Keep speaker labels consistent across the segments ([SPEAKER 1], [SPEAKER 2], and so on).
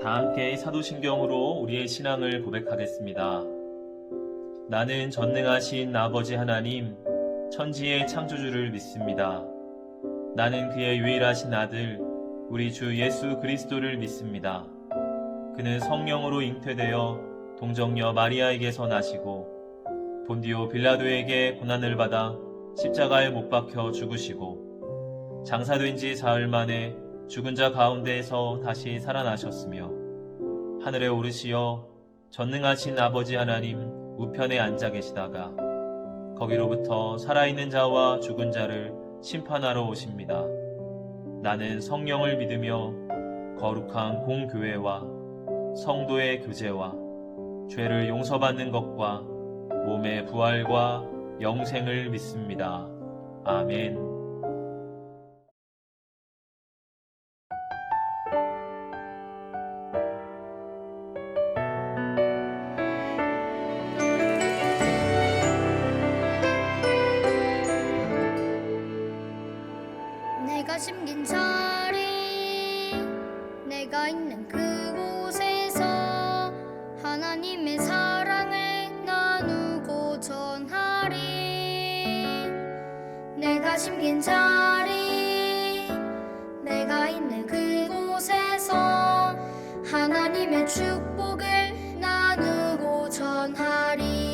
[SPEAKER 1] 다 함께 사도신경으로 우리의 신앙을 고백하겠습니다. 나는 전능하신 아버지 하나님, 천지의 창조주를 믿습니다. 나는 그의 유일하신 아들, 우리 주 예수 그리스도를 믿습니다. 그는 성령으로 잉태되어 동정녀 마리아에게서 나시고 본디오 빌라도에게 고난을 받아 십자가에 못 박혀 죽으시고 장사된 지 사흘 만에 죽은 자 가운데에서 다시 살아나셨으며 하늘에 오르시어 전능하신 아버지 하나님 우편에 앉아 계시다가 거기로부터 살아있는 자와 죽은 자를 심판하러 오십니다. 나는 성령을 믿으며 거룩한 공교회와 성도의 교제와 죄를 용서받는 것과 몸의 부활과 영생을 믿습니다. 아멘.
[SPEAKER 2] 내가 심긴 자리, 내가 있는 그곳에서 하나님의 사랑을 나누고 전하리. 내가 심긴 자리, 내가 있는 그곳에서 하나님의 축복을 나누고 전하리.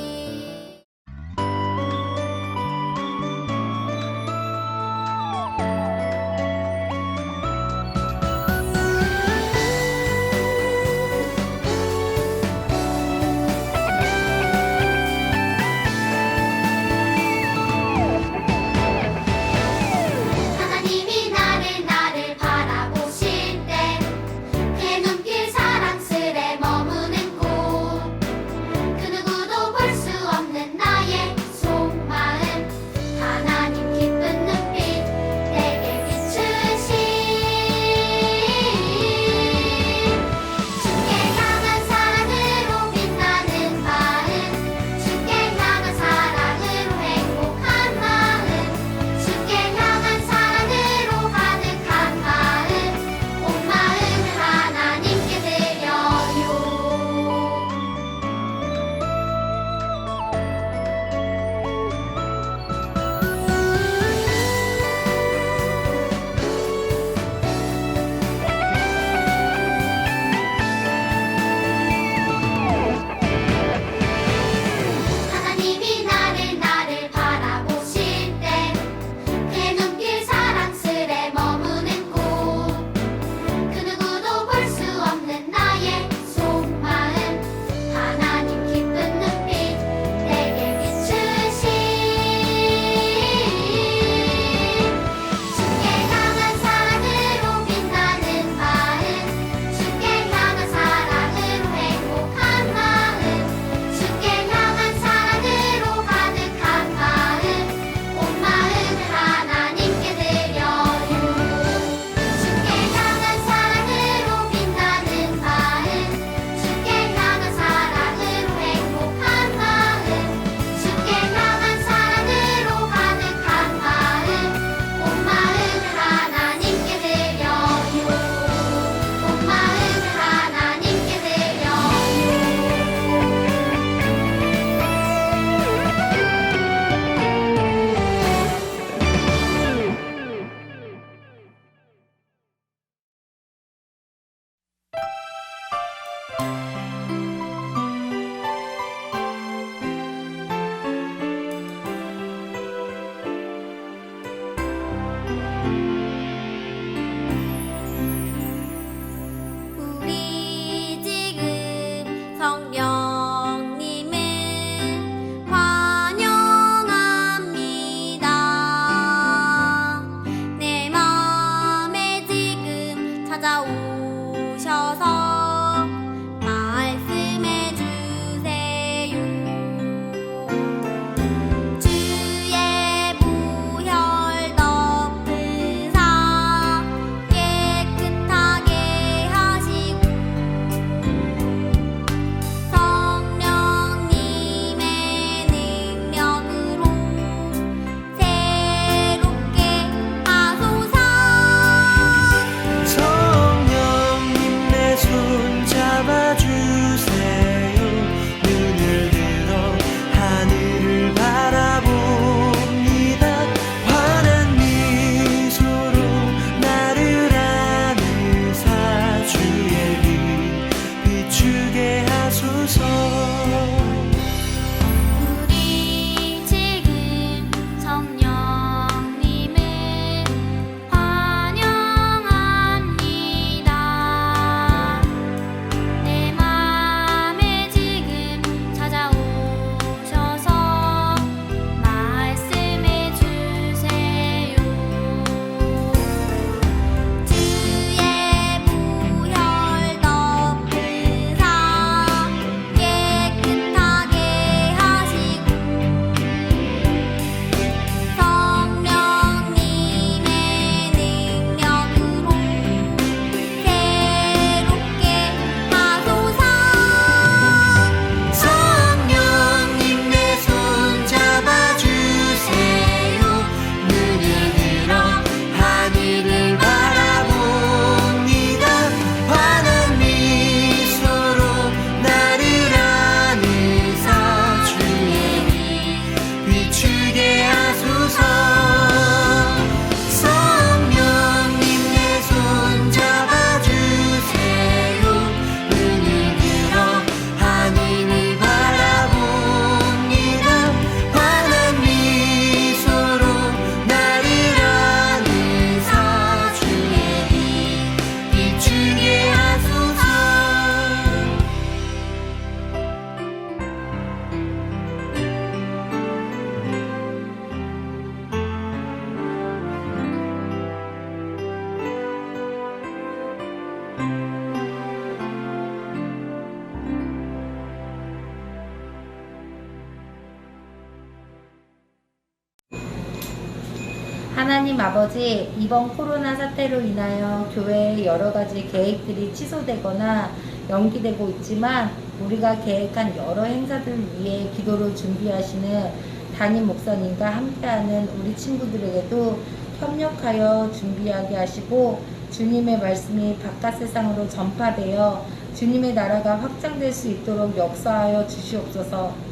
[SPEAKER 3] 하나님 아버지, 이번 코로나 사태로 인하여 교회의 여러 가지 계획들이 취소되거나 연기되고 있지만 우리가 계획한 여러 행사들 위해 기도를 준비하시는 담임 목사님과 함께하는 우리 친구들에게도 협력하여 준비하게 하시고 주님의 말씀이 바깥 세상으로 전파되어 주님의 나라가 확장될 수 있도록 역사하여 주시옵소서.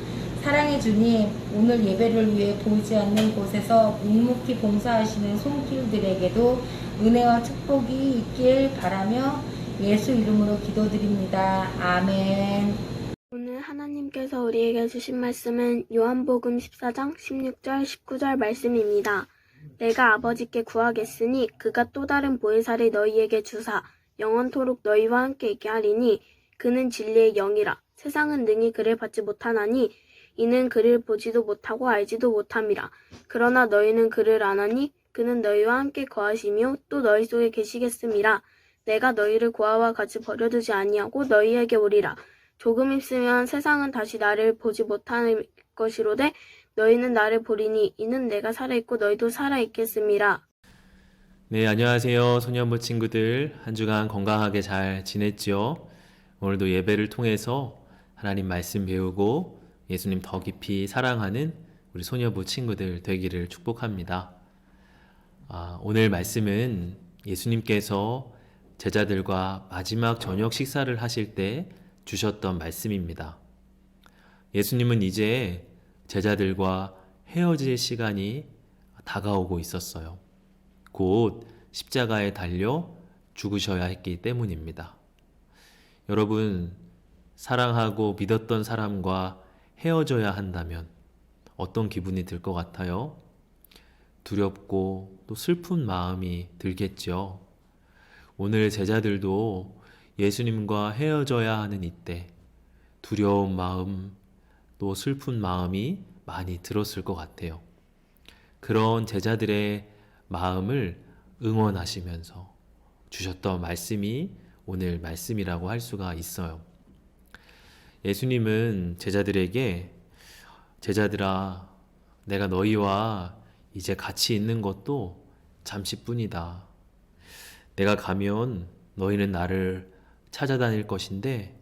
[SPEAKER 3] 사랑의 주님, 오늘 예배를 위해 보이지 않는 곳에서 묵묵히 봉사하시는 손길들에게도 은혜와 축복이 있길 바라며 예수 이름으로 기도드립니다. 아멘.
[SPEAKER 4] 오늘 하나님께서 우리에게 주신 말씀은 요한복음 14장 16절 19절 말씀입니다. 내가 아버지께 구하겠으니 그가 또 다른 보혜사를 너희에게 주사 영원토록 너희와 함께 있게 하리니 그는 진리의 영이라. 세상은 능히 그를 받지 못하나니 이는 그를 보지도 못하고 알지도 못함이라. 그러나 너희는 그를 아나니 그는 너희와 함께 거하시며 또 너희 속에 계시겠음이라. 내가 너희를 고아와 같이 버려두지 아니하고 너희에게 오리라. 조금 있으면 세상은 다시 나를 보지 못할 것이로되 너희는 나를 보리니 이는 내가 살아있고 너희도 살아있겠음이라.
[SPEAKER 1] 네, 안녕하세요. 소년부 친구들. 한 주간 건강하게 잘 지냈죠? 오늘도 예배를 통해서 하나님 말씀 배우고 예수님 더 깊이 사랑하는 우리 소년부 친구들 되기를 축복합니다. 오늘 말씀은 예수님께서 제자들과 마지막 저녁 식사를 하실 때 주셨던 말씀입니다. 예수님은 이제 제자들과 헤어질 시간이 다가오고 있었어요. 곧 십자가에 달려 죽으셔야 했기 때문입니다. 여러분, 사랑하고 믿었던 사람과 헤어져야 한다면 어떤 기분이 들 것 같아요? 두렵고 또 슬픈 마음이 들겠죠. 오늘 제자들도 예수님과 헤어져야 하는 이때 두려운 마음, 또 슬픈 마음이 많이 들었을 것 같아요. 그런 제자들의 마음을 응원하시면서 주셨던 말씀이 오늘 말씀이라고 할 수가 있어요. 예수님은 제자들에게 제자들아, 내가 너희와 이제 같이 있는 것도 잠시뿐이다. 내가 가면 너희는 나를 찾아다닐 것인데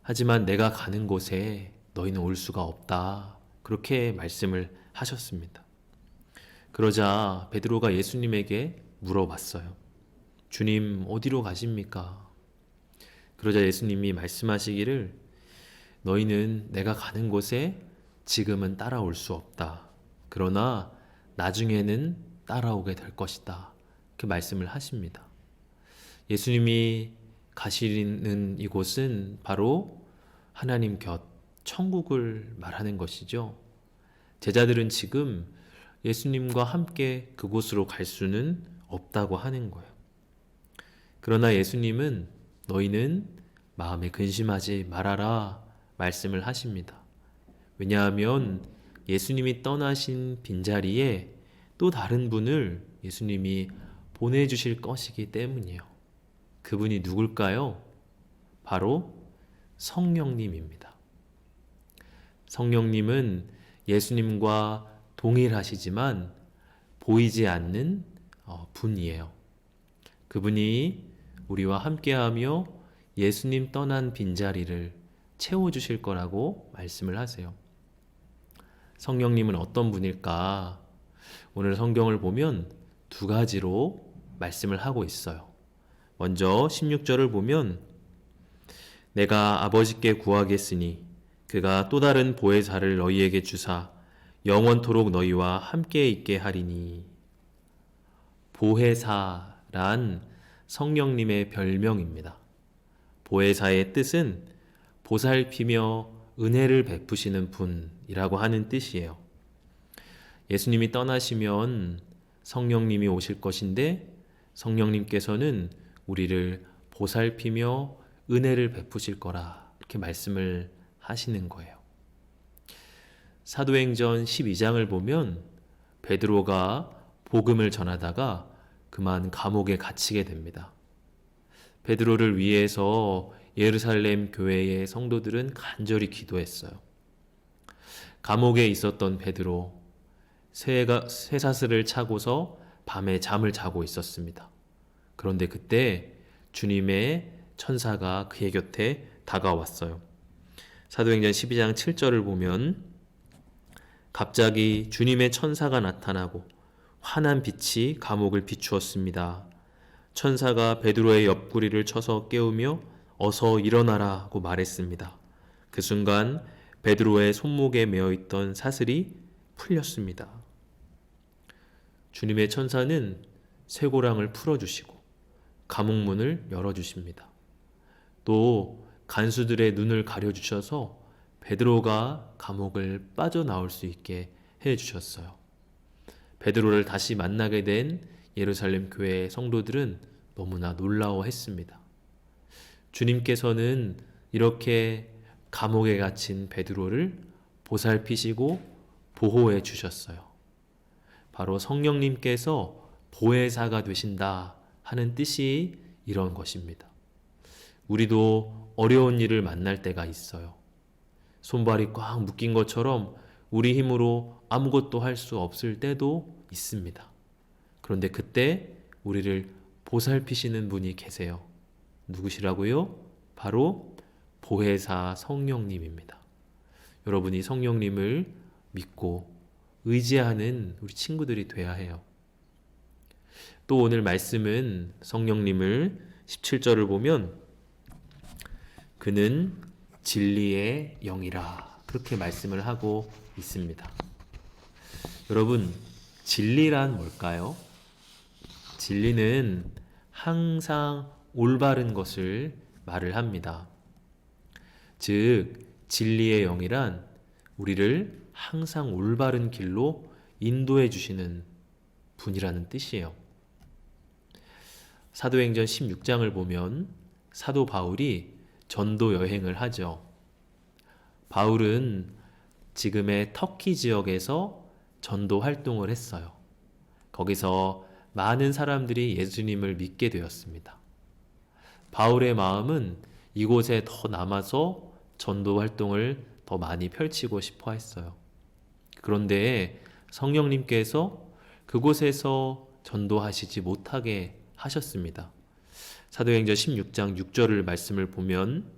[SPEAKER 1] 하지만 내가 가는 곳에 너희는 올 수가 없다. 그렇게 말씀을 하셨습니다. 그러자 베드로가 예수님에게 물어봤어요. 주님, 어디로 가십니까? 그러자 예수님이 말씀하시기를 너희는 내가 가는 곳에 지금은 따라올 수 없다. 그러나 나중에는 따라오게 될 것이다. 그 말씀을 하십니다. 예수님이 가시는 이곳은 바로 하나님 곁, 천국을 말하는 것이죠. 제자들은 지금 예수님과 함께 그곳으로 갈 수는 없다고 하는 거예요. 그러나 예수님은 너희는 마음에 근심하지 말아라 말씀을 하십니다. 왜냐하면 예수님이 떠나신 빈자리에 또 다른 분을 예수님이 보내주실 것이기 때문이에요. 그분이 누굴까요? 바로 성령님입니다. 성령님은 예수님과 동일하시지만 보이지 않는 분이에요. 그분이 우리와 함께하며 예수님 떠난 빈자리를 채워주실 거라고 말씀을 하세요. 성령님은 어떤 분일까? 오늘 성경을 보면 두 가지로 말씀을 하고 있어요. 먼저 16절을 보면 내가 아버지께 구하겠으니 그가 또 다른 보혜사를 너희에게 주사 영원토록 너희와 함께 있게 하리니. 보혜사란 성령님의 별명입니다. 보혜사의 뜻은 보살피며 은혜를 베푸시는 분이라고 하는 뜻이에요. 예수님이 떠나시면 성령님이 오실 것인데 성령님께서는 우리를 보살피며 은혜를 베푸실 거라 이렇게 말씀을 하시는 거예요. 사도행전 12장을 보면 베드로가 복음을 전하다가 그만 감옥에 갇히게 됩니다. 베드로를 위해서 예루살렘 교회의 성도들은 간절히 기도했어요. 감옥에 있었던 베드로, 쇠사슬을 차고서 밤에 잠을 자고 있었습니다. 그런데 그때 주님의 천사가 그의 곁에 다가왔어요. 사도행전 12장 7절을 보면 갑자기 주님의 천사가 나타나고 환한 빛이 감옥을 비추었습니다. 천사가 베드로의 옆구리를 쳐서 깨우며 어서 일어나라고 말했습니다. 그 순간 베드로의 손목에 매어있던 사슬이 풀렸습니다. 주님의 천사는 쇠고랑을 풀어주시고 감옥문을 열어주십니다. 또 간수들의 눈을 가려주셔서 베드로가 감옥을 빠져나올 수 있게 해주셨어요. 베드로를 다시 만나게 된 예루살렘 교회의 성도들은 너무나 놀라워했습니다. 주님께서는 이렇게 감옥에 갇힌 베드로를 보살피시고 보호해 주셨어요. 바로 성령님께서 보혜사가 되신다 하는 뜻이 이런 것입니다. 우리도 어려운 일을 만날 때가 있어요. 손발이 꽉 묶인 것처럼 우리 힘으로 아무것도 할 수 없을 때도 있습니다. 그런데 그때 우리를 보살피시는 분이 계세요. 누구시라고요? 바로 보혜사 성령님입니다. 여러분이 성령님을 믿고 의지하는 우리 친구들이 돼야 해요. 또 오늘 말씀은 성령님을 17절을 보면 그는 진리의 영이라 그렇게 말씀을 하고 있습니다. 여러분, 진리란 뭘까요? 진리는 항상 올바른 것을 말을 합니다. 즉, 진리의 영이란 우리를 항상 올바른 길로 인도해 주시는 분이라는 뜻이에요. 사도행전 16장을 보면 사도 바울이 전도 여행을 하죠. 바울은 지금의 터키 지역에서 전도 활동을 했어요. 거기서 많은 사람들이 예수님을 믿게 되었습니다. 바울의 마음은 이곳에 더 남아서 전도 활동을 더 많이 펼치고 싶어 했어요. 그런데 성령님께서 그곳에서 전도하시지 못하게 하셨습니다. 사도행전 16장 6절을 말씀을 보면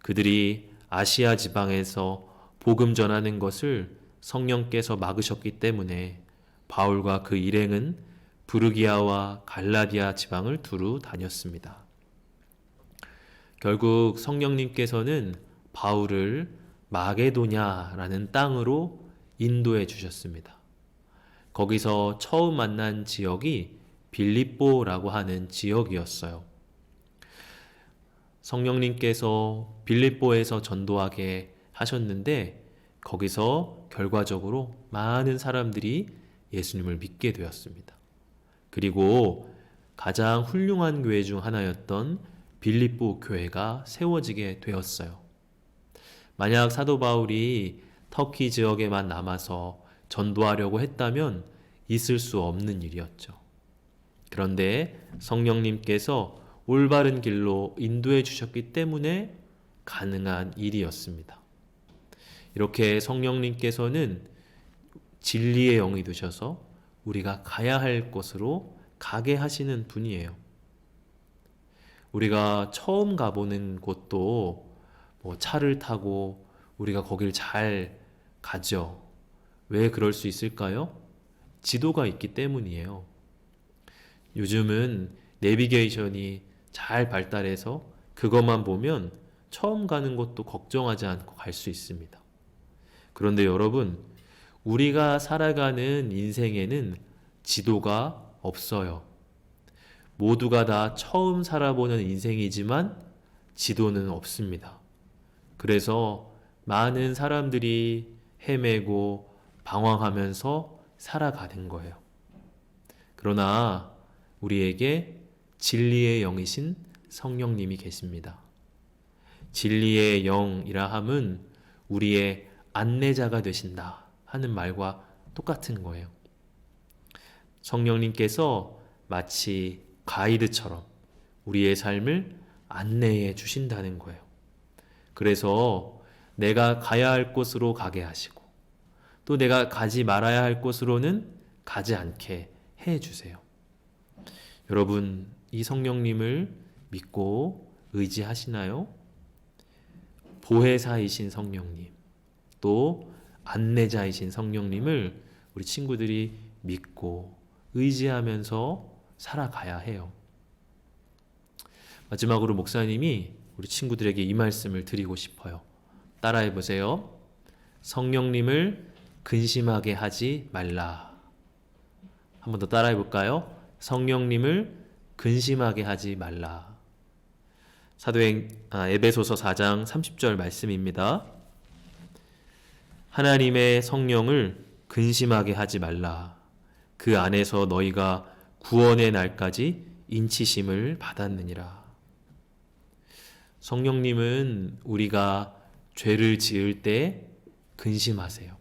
[SPEAKER 1] 그들이 아시아 지방에서 복음 전하는 것을 성령께서 막으셨기 때문에 바울과 그 일행은 부르기아와 갈라디아 지방을 두루 다녔습니다. 결국 성령님께서는 바울을 마게도냐라는 땅으로 인도해 주셨습니다. 거기서 처음 만난 지역이 빌립보라고 하는 지역이었어요. 성령님께서 빌립보에서 전도하게 하셨는데 거기서 결과적으로 많은 사람들이 예수님을 믿게 되었습니다. 그리고 가장 훌륭한 교회 중 하나였던 빌립보 교회가 세워지게 되었어요. 만약 사도 바울이 터키 지역에만 남아서 전도하려고 했다면 있을 수 없는 일이었죠. 그런데 성령님께서 올바른 길로 인도해 주셨기 때문에 가능한 일이었습니다. 이렇게 성령님께서는 진리의 영이 되셔서 우리가 가야 할 곳으로 가게 하시는 분이에요. 우리가 처음 가보는 곳도 차를 타고 우리가 거길 잘 가죠. 왜 그럴 수 있을까요? 지도가 있기 때문이에요. 요즘은 내비게이션이 잘 발달해서 그것만 보면 처음 가는 곳도 걱정하지 않고 갈 수 있습니다. 그런데 여러분, 우리가 살아가는 인생에는 지도가 없어요. 모두가 다 처음 살아보는 인생이지만 지도는 없습니다. 그래서 많은 사람들이 헤매고 방황하면서 살아가는 거예요. 그러나 우리에게 진리의 영이신 성령님이 계십니다. 진리의 영이라 함은 우리의 안내자가 되신다 하는 말과 똑같은 거예요. 성령님께서 마치 가이드처럼 우리의 삶을 안내해 주신다는 거예요. 그래서 내가 가야 할 곳으로 가게 하시고 또 내가 가지 말아야 할 곳으로는 가지 않게 해 주세요. 여러분, 이 성령님을 믿고 의지하시나요? 보혜사이신 성령님, 또 안내자이신 성령님을 우리 친구들이 믿고 의지하면서 살아가야 해요. 마지막으로 목사님이 우리 친구들에게 이 말씀을 드리고 싶어요. 따라해 보세요. 성령님을 근심하게 하지 말라. 한 번 더 따라해 볼까요? 성령님을 근심하게 하지 말라. 에베소서 4장 30절 말씀입니다. 하나님의 성령을 근심하게 하지 말라. 그 안에서 너희가 구원의 날까지 인치심을 받았느니라. 성령님은 우리가 죄를 지을 때 근심하세요.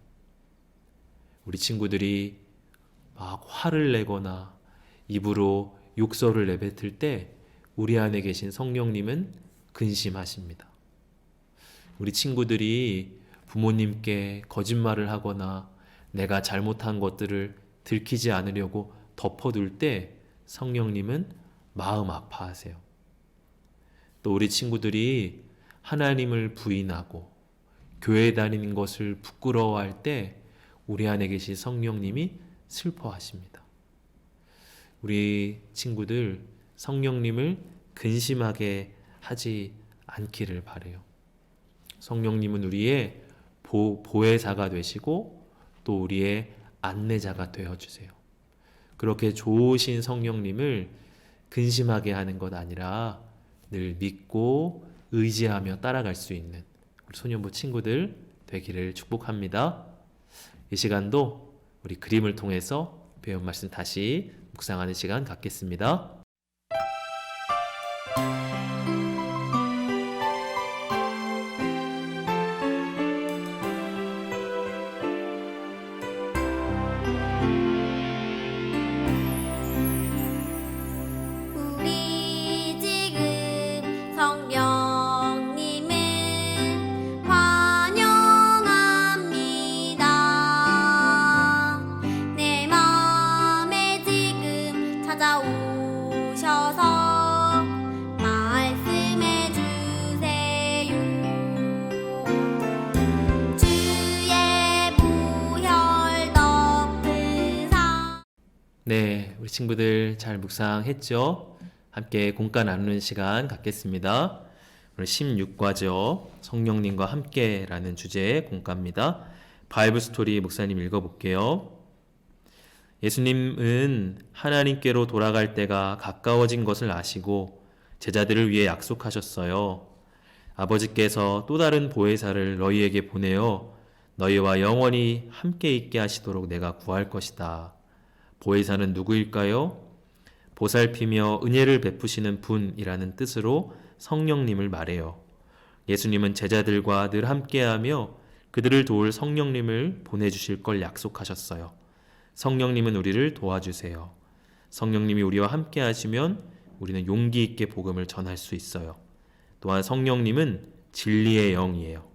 [SPEAKER 1] 우리 친구들이 막 화를 내거나 입으로 욕설을 내뱉을 때 우리 안에 계신 성령님은 근심하십니다. 우리 친구들이 부모님께 거짓말을 하거나 내가 잘못한 것들을 들키지 않으려고 덮어둘 때 성령님은 마음 아파하세요. 또 우리 친구들이 하나님을 부인하고 교회 다니는 것을 부끄러워할 때 우리 안에 계신 성령님이 슬퍼하십니다. 우리 친구들 성령님을 근심하게 하지 않기를 바라요. 성령님은 우리의 보혜사가 되시고 또 우리의 안내자가 되어주세요. 그렇게 좋으신 성령님을 근심하게 하는 것 아니라 늘 믿고 의지하며 따라갈 수 있는 우리 소년부 친구들 되기를 축복합니다. 이 시간도 우리 그림을 통해서 배운 말씀 다시 묵상하는 시간 갖겠습니다.
[SPEAKER 2] 우리 지금 성령님을 환영합니다. 내 마음에 지금 찾아오셔서 말씀해 주세요. 주의 보혈 덮은 상.
[SPEAKER 1] 네, 우리 친구들 잘 묵상했죠? 함께 공과 나누는 시간 갖겠습니다. 오늘 16과죠. 성령님과 함께라는 주제의 공과입니다. 바이블 스토리 목사님 읽어볼게요. 예수님은 하나님께로 돌아갈 때가 가까워진 것을 아시고 제자들을 위해 약속하셨어요. 아버지께서 또 다른 보혜사를 너희에게 보내어 너희와 영원히 함께 있게 하시도록 내가 구할 것이다. 보혜사는 누구일까요? 보살피며 은혜를 베푸시는 분이라는 뜻으로 성령님을 말해요. 예수님은 제자들과 늘 함께하며 그들을 도울 성령님을 보내주실 걸 약속하셨어요. 성령님은 우리를 도와주세요. 성령님이 우리와 함께 하시면 우리는 용기 있게 복음을 전할 수 있어요. 또한 성령님은 진리의 영이에요.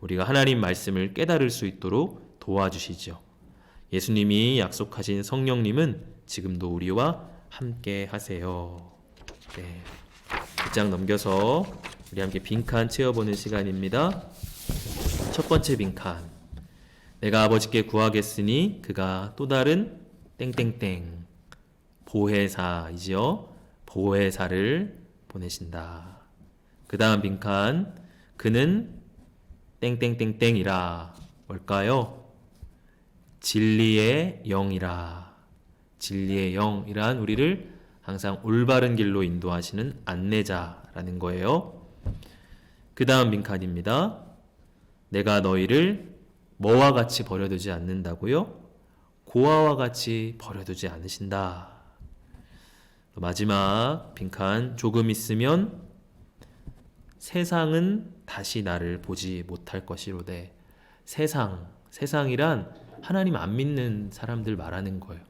[SPEAKER 1] 우리가 하나님 말씀을 깨달을 수 있도록 도와주시죠. 예수님이 약속하신 성령님은 지금도 우리와 함께 하세요. 네. 2장 넘겨서 우리 함께 빈칸 채워보는 시간입니다. 첫 번째 빈칸. 내가 아버지께 구하겠으니 그가 또 다른 땡땡땡 보혜사이지요. 보혜사를 보내신다. 그 다음 빈칸. 그는 땡땡땡땡이라. 뭘까요? 진리의 영이라. 진리의 영이란 우리를 항상 올바른 길로 인도하시는 안내자라는 거예요. 그 다음 빈칸입니다. 내가 너희를 뭐와 같이 버려두지 않는다고요? 고아와 같이 버려두지 않으신다. 마지막 빈칸. 조금 있으면 세상은 다시 나를 보지 못할 것이로되. 세상이란 하나님 안 믿는 사람들 말하는 거예요.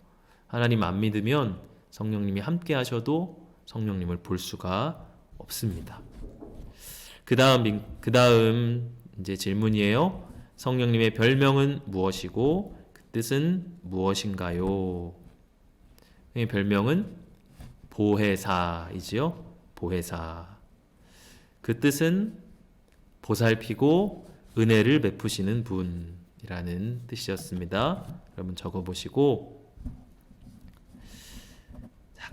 [SPEAKER 1] 하나님 안 믿으면 성령님이 함께 하셔도 성령님을 볼 수가 없습니다. 그 다음 이제 질문이에요. 성령님의 별명은 무엇이고 그 뜻은 무엇인가요? 이 별명은 보혜사이지요. 보혜사. 그 뜻은 보살피고 은혜를 베푸시는 분이라는 뜻이었습니다. 여러분 적어보시고,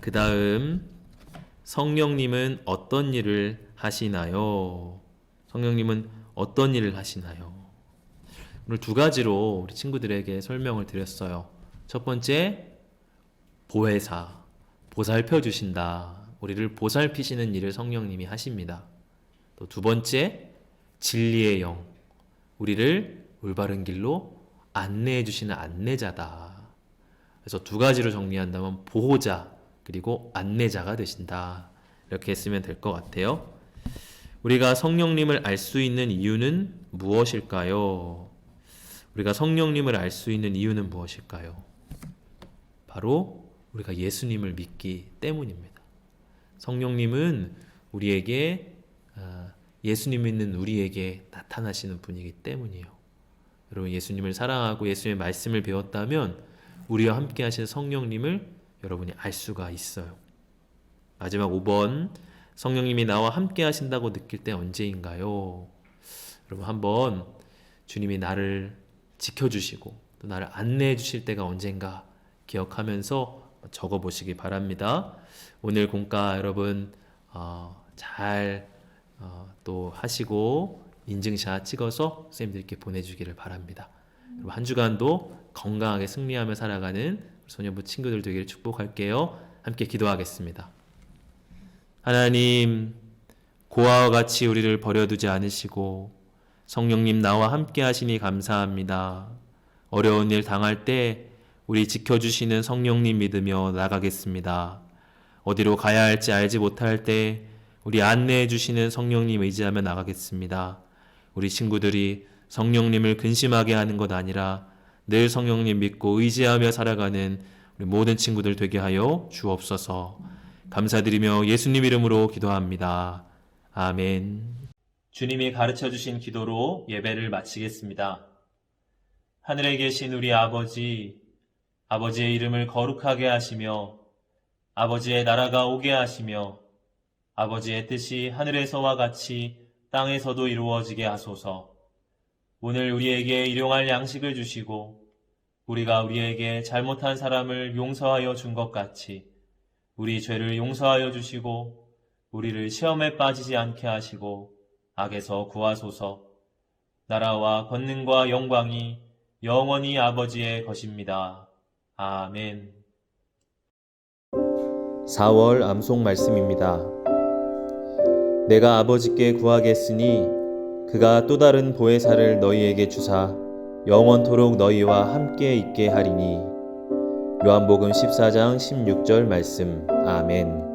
[SPEAKER 1] 그 다음 성령님은 어떤 일을 하시나요? 성령님은 어떤 일을 하시나요? 오늘 두 가지로 우리 친구들에게 설명을 드렸어요. 첫 번째, 보혜사, 보살펴 주신다. 우리를 보살피시는 일을 성령님이 하십니다. 또 두 번째, 진리의 영, 우리를 올바른 길로 안내해 주시는 안내자다. 그래서 두 가지로 정리한다면 보호자 그리고 안내자가 되신다. 이렇게 했으면 될 것 같아요. 우리가 성령님을 알 수 있는 이유는 무엇일까요? 우리가 성령님을 알 수 있는 이유는 무엇일까요? 바로 우리가 예수님을 믿기 때문입니다. 성령님은 우리에게 예수님 믿는 우리에게 나타나시는 분이기 때문이에요. 여러분 예수님을 사랑하고 예수님의 말씀을 배웠다면 우리와 함께 하시는 성령님을 여러분이 알 수가 있어요. 마지막 5번, 성령님이 나와 함께 하신다고 느낄 때 언제인가요? 여러분 한번 주님이 나를 지켜주시고 또 나를 안내해 주실 때가 언젠가 기억하면서 적어보시기 바랍니다. 오늘 공과 여러분 잘 또 하시고 인증샷 찍어서 선생님들께 보내주기를 바랍니다. 여러분 한 주간도 건강하게 승리하며 살아가는 소년부 친구들 되기를 축복할게요. 함께 기도하겠습니다. 하나님, 고아와 같이 우리를 버려두지 않으시고 성령님 나와 함께 하시니 감사합니다. 어려운 일 당할 때 우리 지켜주시는 성령님 믿으며 나가겠습니다. 어디로 가야 할지 알지 못할 때 우리 안내해 주시는 성령님 의지하며 나가겠습니다. 우리 친구들이 성령님을 근심하게 하는 것 아니라 늘 성령님 믿고 의지하며 살아가는 우리 모든 친구들 되게 하여 주옵소서. 감사드리며 예수님 이름으로 기도합니다. 아멘. 주님이 가르쳐 주신 기도로 예배를 마치겠습니다. 하늘에 계신 우리 아버지, 아버지의 이름을 거룩하게 하시며 아버지의 나라가 오게 하시며 아버지의 뜻이 하늘에서와 같이 땅에서도 이루어지게 하소서. 오늘 우리에게 일용할 양식을 주시고 우리가 우리에게 잘못한 사람을 용서하여 준 것 같이 우리 죄를 용서하여 주시고 우리를 시험에 빠지지 않게 하시고 악에서 구하소서. 나라와 권능과 영광이 영원히 아버지의 것입니다. 아멘.
[SPEAKER 5] 4월 암송 말씀입니다. 내가 아버지께 구하겠으니 그가 또 다른 보혜사를 너희에게 주사 영원토록 너희와 함께 있게 하리니. 요한복음 14장 16절 말씀. 아멘.